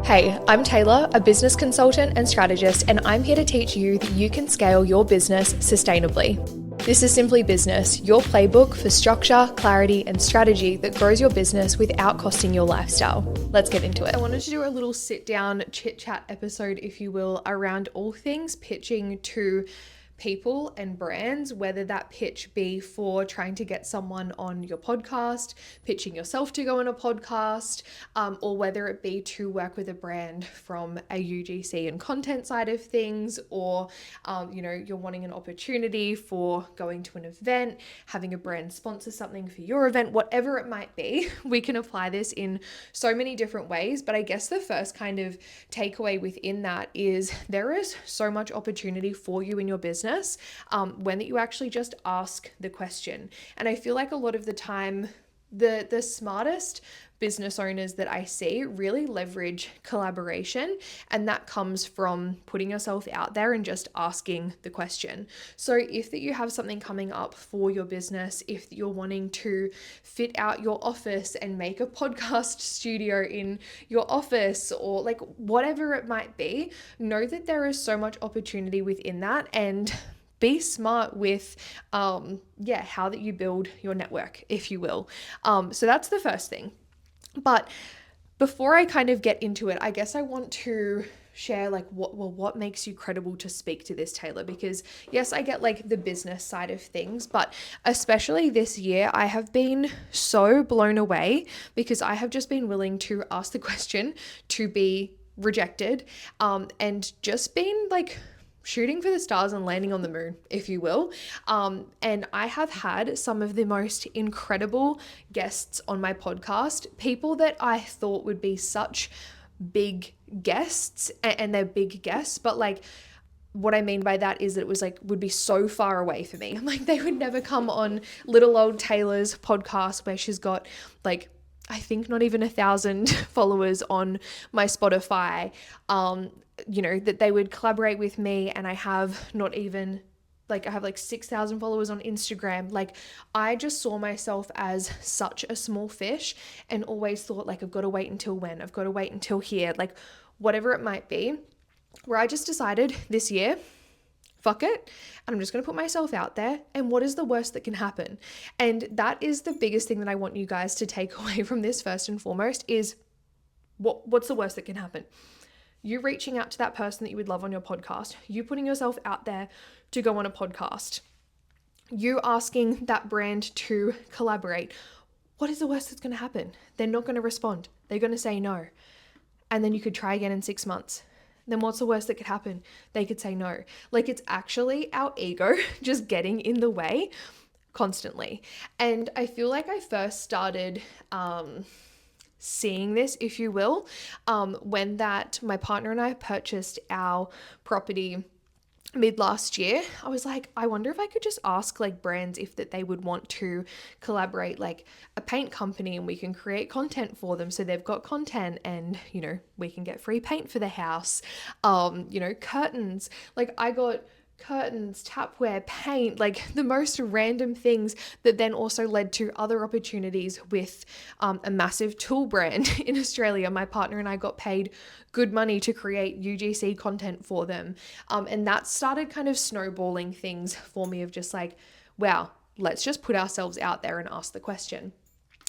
Hey, I'm Taylor, a business consultant and strategist, and I'm here to teach you that you can scale your business sustainably. This is Simply Business, your playbook for structure, clarity, and strategy that grows your business without costing your lifestyle. Let's get into it. I wanted to do a little sit-down chit-chat episode, if you will, around all things pitching to people and brands, whether that pitch be for trying to get someone on your podcast, pitching yourself to go on a podcast, or whether it be to work with a brand from a UGC and content side of things, or you're wanting an opportunity for going to an event, having a brand sponsor something for your event, whatever it might be. We can apply this in so many different ways, but I guess the first kind of takeaway within that is there is so much opportunity for you in your business when that you actually just ask the question. And I feel like a lot of the time, the smartest business owners that I see really leverage collaboration, and that comes from putting yourself out there and just asking the question. So if that you have something coming up for your business, if you're wanting to fit out your office and make a podcast studio in your office, or like whatever it might be, know that there is so much opportunity within that, and be smart with how that you build your network, if you will. So that's the first thing. But before I kind of get into it, I guess I want to share what makes you credible to speak to this, Taylor, because yes, I get like the business side of things, but especially this year, I have been so blown away because I have just been willing to ask the question, to be rejected, and just been like shooting for the stars and landing on the moon, if you will. And I have had some of the most incredible guests on my podcast, people that I thought would be such big guests, and they're big guests, but like, what I mean by that is that it was like, would be so far away for me. Like, they would never come on little old Taylor's podcast where she's got like, I think not even 1,000 followers on my Spotify, that they would collaborate with me, and I have not even I have like 6,000 followers on Instagram. Like, I just saw myself as such a small fish and always thought like, I've got to wait until when, I've got to wait until here, like whatever it might be, where I just decided this year, fuck it, and I'm just going to put myself out there, and what is the worst that can happen? And that is the biggest thing that I want you guys to take away from this, first and foremost, is what's the worst that can happen? You reaching out to that person that you would love on your podcast, you putting yourself out there to go on a podcast, you asking that brand to collaborate. What is the worst that's going to happen? They're not going to respond. They're going to say no. And then you could try again in 6 months. Then what's the worst that could happen? They could say no. Like, it's actually our ego just getting in the way constantly. And I feel like I first started seeing this, if you will, when that my partner and I purchased our property mid last year. I was like, I wonder if I could just ask like brands if that they would want to collaborate, like a paint company, and we can create content for them, so they've got content, and we can get free paint for the house, curtains. Like, I got curtains, tapware, paint, like the most random things, that then also led to other opportunities with a massive tool brand in Australia. My partner and I got paid good money to create UGC content for them. And that started kind of snowballing things for me of just like, wow, let's just put ourselves out there and ask the question.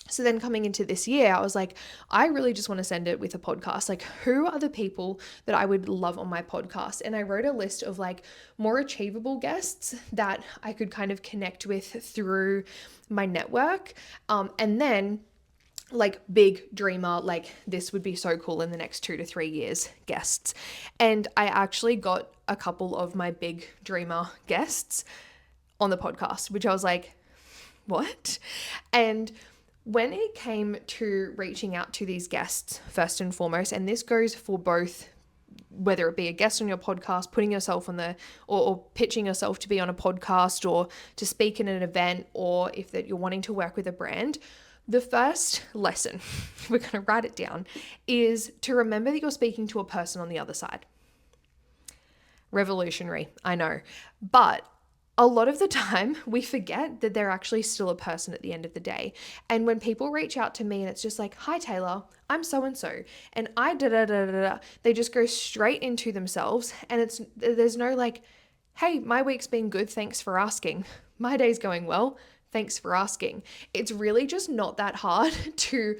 So then coming into this year, I was like, I really just want to send it with a podcast. Like, who are the people that I would love on my podcast? And I wrote a list of like more achievable guests that I could kind of connect with through my network. And then like big dreamer, like this would be so cool in the next 2 to 3 years guests. And I actually got a couple of my big dreamer guests on the podcast, which I was like, what? And when it came to reaching out to these guests, first and foremost, and this goes for both, whether it be a guest on your podcast, putting yourself on or pitching yourself to be on a podcast or to speak in an event, or if that you're wanting to work with a brand, the first lesson, we're going to write it down, is to remember that you're speaking to a person on the other side. Revolutionary, I know, but a lot of the time we forget that they're actually still a person at the end of the day. And when people reach out to me and it's just like, hi Taylor, I'm so and so, and I da da da da da, they just go straight into themselves, and there's no like, hey, my week's been good, thanks for asking. My day's going well, thanks for asking. It's really just not that hard to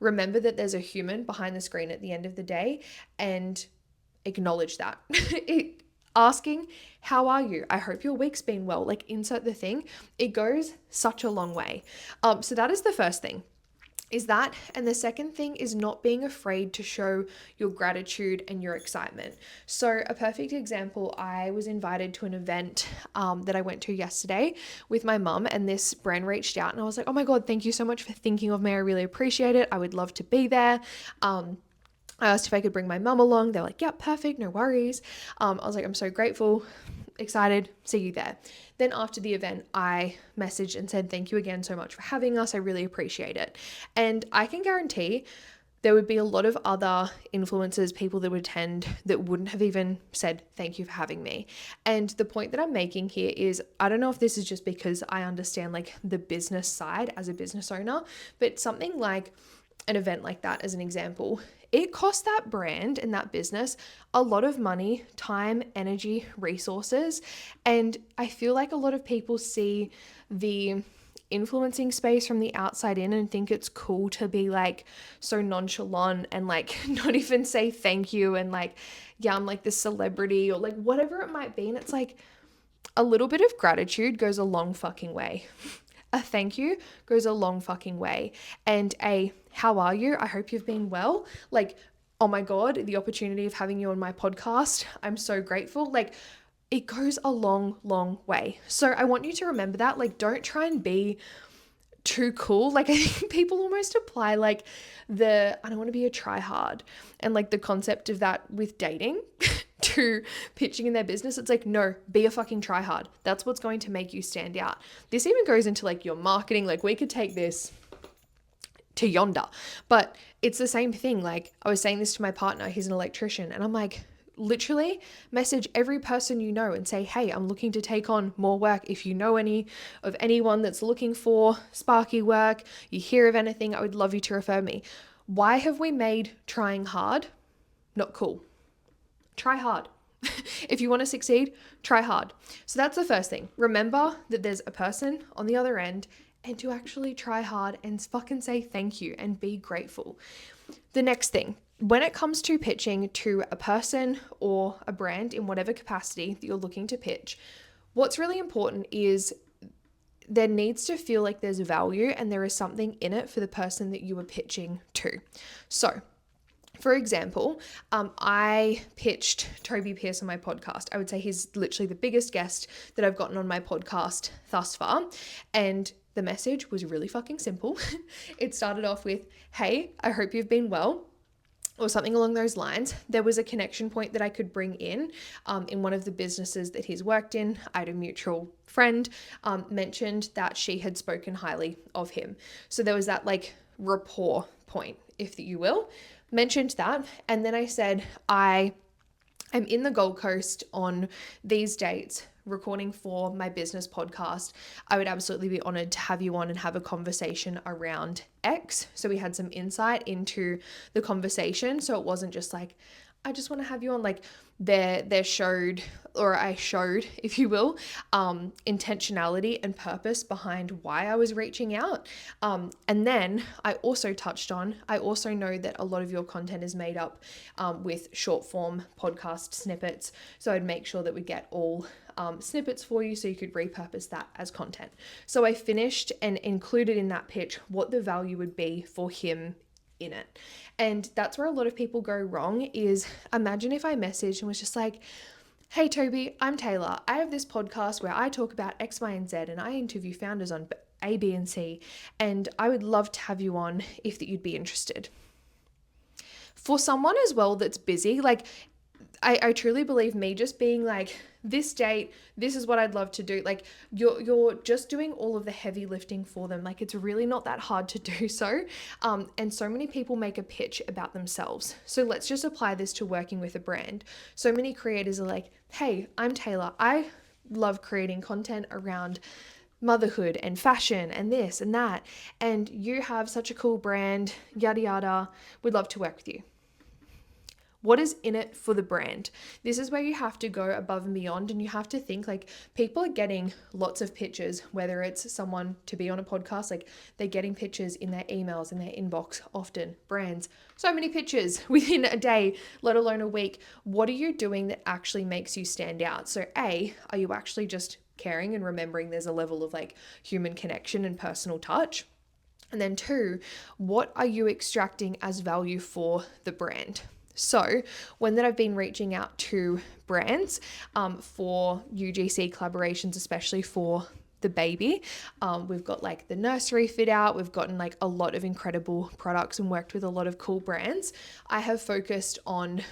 remember that there's a human behind the screen at the end of the day and acknowledge that. Asking, how are you? I hope your week's been well. Like, insert the thing. It goes such a long way. So that is the first thing. Is that, and the second thing is not being afraid to show your gratitude and your excitement. So a perfect example, I was invited to an event that I went to yesterday with my mum, and this brand reached out and I was like, oh my God, thank you so much for thinking of me. I really appreciate it. I would love to be there. I asked if I could bring my mum along. They're like, yeah, perfect, no worries. I was like, I'm so grateful, excited, see you there. Then after the event, I messaged and said, thank you again so much for having us. I really appreciate it. And I can guarantee there would be a lot of other influencers, people that would attend, that wouldn't have even said, thank you for having me. And the point that I'm making here is, I don't know if this is just because I understand like the business side as a business owner, but something like an event like that, as an example, it costs that brand and that business a lot of money, time, energy, resources. And I feel like a lot of people see the influencing space from the outside in and think it's cool to be like so nonchalant and like not even say thank you and like, yeah, I'm like this celebrity or like whatever it might be. And it's like a little bit of gratitude goes a long fucking way. A thank you goes a long fucking way. And a how are you? I hope you've been well. Like, oh my God, the opportunity of having you on my podcast, I'm so grateful. Like, it goes a long, long way. So I want you to remember that. Like, don't try and be too cool. Like, I think people almost apply like I don't want to be a try hard, and like the concept of that with dating to pitching in their business. It's like, no, be a fucking try hard. That's what's going to make you stand out. This even goes into like your marketing. Like, we could take this to yonder, but it's the same thing. Like, I was saying this to my partner, he's an electrician, and I'm like, literally message every person you know and say, hey, I'm looking to take on more work. If you know anyone that's looking for sparky work, you hear of anything, I would love you to refer me. Why have we made trying hard not cool? Try hard. If you want to succeed, try hard. So that's the first thing. Remember that there's a person on the other end, and to actually try hard and fucking say thank you and be grateful. The next thing, when it comes to pitching to a person or a brand in whatever capacity that you're looking to pitch, what's really important is there needs to feel like there's value and there is something in it for the person that you are pitching to. So, for example, I pitched Toby Pearce on my podcast. I would say he's literally the biggest guest that I've gotten on my podcast thus far. And the message was really fucking simple. It started off with, hey, I hope you've been well, or something along those lines. There was a connection point that I could bring in one of the businesses that he's worked in. I had a mutual friend mentioned that she had spoken highly of him. So there was that like rapport point, if you will. Mentioned that, and then I said, I am in the Gold Coast on these dates recording for my business podcast. I would absolutely be honored to have you on and have a conversation around X. So we had some insight into the conversation. So it wasn't just like, I just want to have you on. Like, I showed, if you will, intentionality and purpose behind why I was reaching out. And then I also touched on, I also know that a lot of your content is made up with short form podcast snippets. So I'd make sure that we get all snippets for you so you could repurpose that as content. So I finished and included in that pitch what the value would be for him in it. And that's where a lot of people go wrong is, imagine if I messaged and was just like, hey Toby, I'm Taylor. I have this podcast where I talk about X, Y, and Z, and I interview founders on A, B, and C, and I would love to have you on if that you'd be interested. For someone as well that's busy, like I truly believe me just being like, this date, this is what I'd love to do. Like you're just doing all of the heavy lifting for them. Like it's really not that hard to do so. And so many people make a pitch about themselves. So let's just apply this to working with a brand. So many creators are like, hey, I'm Taylor. I love creating content around motherhood and fashion and this and that, and you have such a cool brand, yada yada, we'd love to work with you. What is in it for the brand? This is where you have to go above and beyond, and you have to think like people are getting lots of pictures, whether it's someone to be on a podcast, like they're getting pictures in their emails, in their inbox, often brands, so many pictures within a day, let alone a week. What are you doing that actually makes you stand out? So A, are you actually just caring and remembering there's a level of like human connection and personal touch? And then 2, what are you extracting as value for the brand? So when that I've been reaching out to brands for UGC collaborations, especially for the baby, we've got like the nursery fit out, we've gotten like a lot of incredible products and worked with a lot of cool brands. I have focused on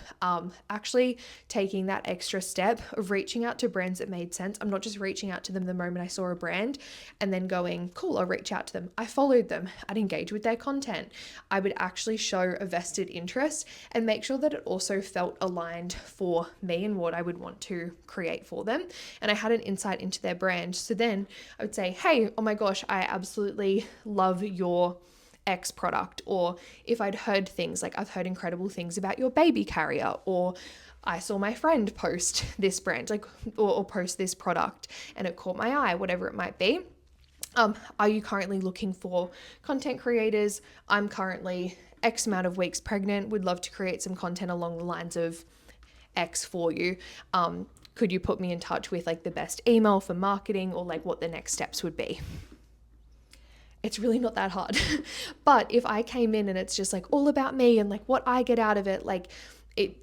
actually taking that extra step of reaching out to brands that made sense. I'm not just reaching out to them the moment I saw a brand and then going, cool, I'll reach out to them. I followed them, I'd engage with their content. I would actually show a vested interest and make sure that it also felt aligned for me and what I would want to create for them. And I had an insight into their brand. So then I would say, hey, oh my gosh, I absolutely love your X product. Or if I'd heard things like, I've heard incredible things about your baby carrier, or I saw my friend post this brand, like, or post this product and it caught my eye, whatever it might be. Are you currently looking for content creators? I'm currently X amount of weeks pregnant, would love to create some content along the lines of X for you. Could you put me in touch with like the best email for marketing, or like what the next steps would be? It's really not that hard. But if I came in and it's just like all about me and like what I get out of it, like it,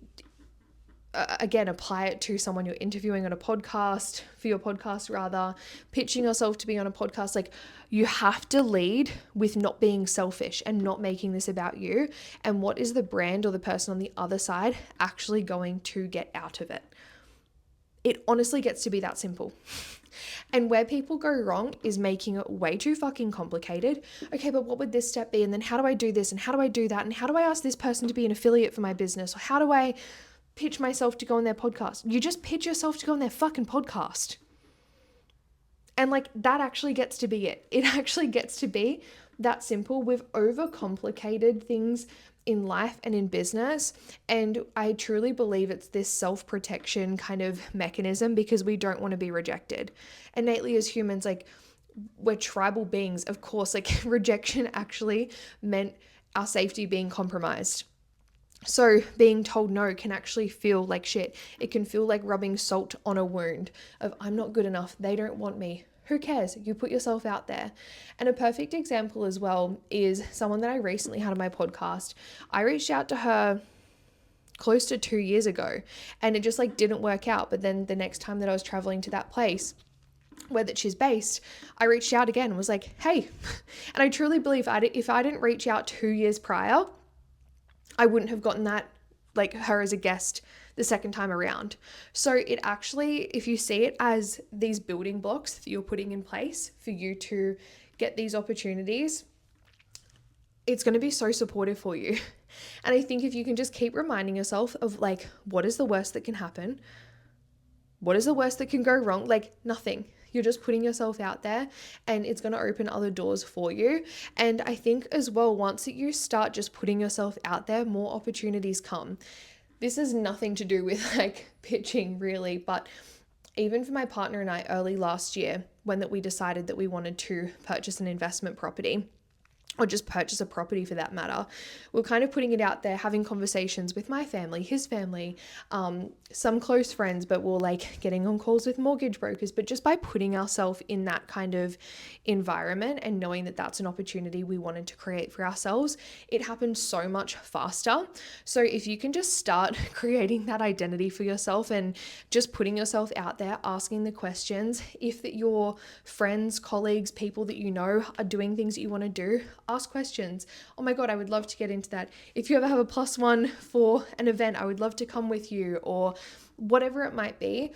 again, apply it to someone you're interviewing on a podcast, for your podcast rather, pitching yourself to be on a podcast. Like you have to lead with not being selfish and not making this about you, and what is the brand or the person on the other side actually going to get out of it. It honestly gets to be that simple. And where people go wrong is making it way too fucking complicated. Okay, but what would this step be? And then how do I do this? And how do I do that? And how do I ask this person to be an affiliate for my business? Or how do I pitch myself to go on their podcast? You just pitch yourself to go on their fucking podcast. And like that actually gets to be it. It actually gets to be that simple. We've overcomplicated things in life and in business, and I truly believe it's this self-protection kind of mechanism because we don't want to be rejected. Innately as humans, like we're tribal beings, of course, like rejection actually meant our safety being compromised. So being told no can actually feel like shit. It can feel like rubbing salt on a wound of I'm not good enough, they don't want me. Who cares? You put yourself out there. And a perfect example as well is someone that I recently had on my podcast. I reached out to her close to 2 years ago and it just like didn't work out. But then the next time that I was traveling to that place where that she's based, I reached out again and was like, hey. And I truly believe if I didn't reach out 2 years prior, I wouldn't have gotten that, like her as a guest the second time around. So it actually, if you see it as these building blocks that you're putting in place for you to get these opportunities, it's going to be so supportive for you. And I think if you can just keep reminding yourself of like, what is the worst that can happen? What is the worst that can go wrong? Like nothing. You're just putting yourself out there and it's going to open other doors for you. And I think as well, once that you start just putting yourself out there, more opportunities come. This has nothing to do with like pitching really, but even for my partner and I early last year, when that we decided that we wanted to purchase an investment property, or just purchase a property for that matter, we're kind of putting it out there, having conversations with my family, his family, some close friends, but we're like getting on calls with mortgage brokers. But just by putting ourselves in that kind of environment and knowing that that's an opportunity we wanted to create for ourselves, it happened so much faster. So if you can just start creating that identity for yourself and just putting yourself out there, asking the questions, if that your friends, colleagues, people that you know are doing things that you want to do, ask questions. Oh my God, I would love to get into that. If you ever have a +1 for an event, I would love to come with you, or whatever it might be.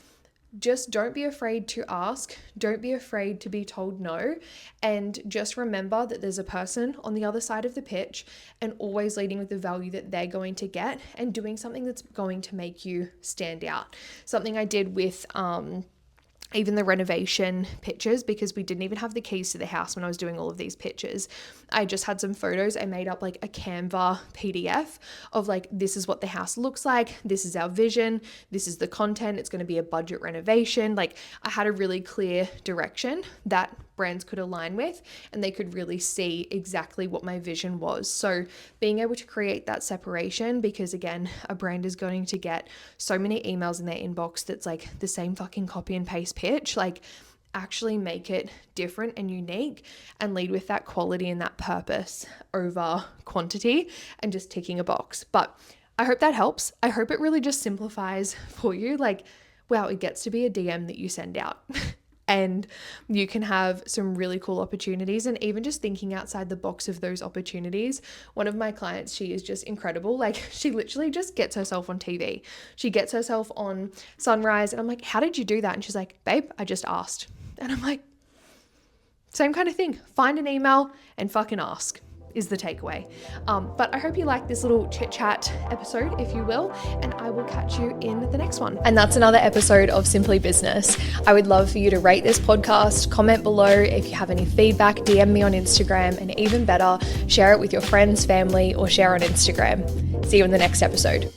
Just don't be afraid to ask. Don't be afraid to be told no. And just remember that there's a person on the other side of the pitch, and always leading with the value that they're going to get and doing something that's going to make you stand out. Something I did with even the renovation pictures, because we didn't even have the keys to the house when I was doing all of these pictures. I just had some photos. I made up like a Canva PDF of like, this is what the house looks like. This is our vision. This is the content. It's going to be a budget renovation. Like, I had a really clear direction that brands could align with, and they could really see exactly what my vision was. So being able to create that separation, because again, a brand is going to get so many emails in their inbox that's like the same fucking copy and paste pitch. Like, actually make it different and unique and lead with that quality and that purpose over quantity and just ticking a box. But I hope that helps. I hope it really just simplifies for you. Like, wow, it gets to be a DM that you send out. And you can have some really cool opportunities, and even just thinking outside the box of those opportunities. One of my clients, she is just incredible. Like, she literally just gets herself on TV. She gets herself on Sunrise, and I'm like, how did you do that? And she's like, babe, I just asked. And I'm like, same kind of thing. Find an email and fucking ask is the takeaway. But I hope you like this little chit chat episode, if you will, and I will catch you in the next one. And that's another episode of Simply Business. I would love for you to rate this podcast, comment below if you have any feedback, DM me on Instagram, and even better, share it with your friends, family, or share on Instagram. See you in the next episode.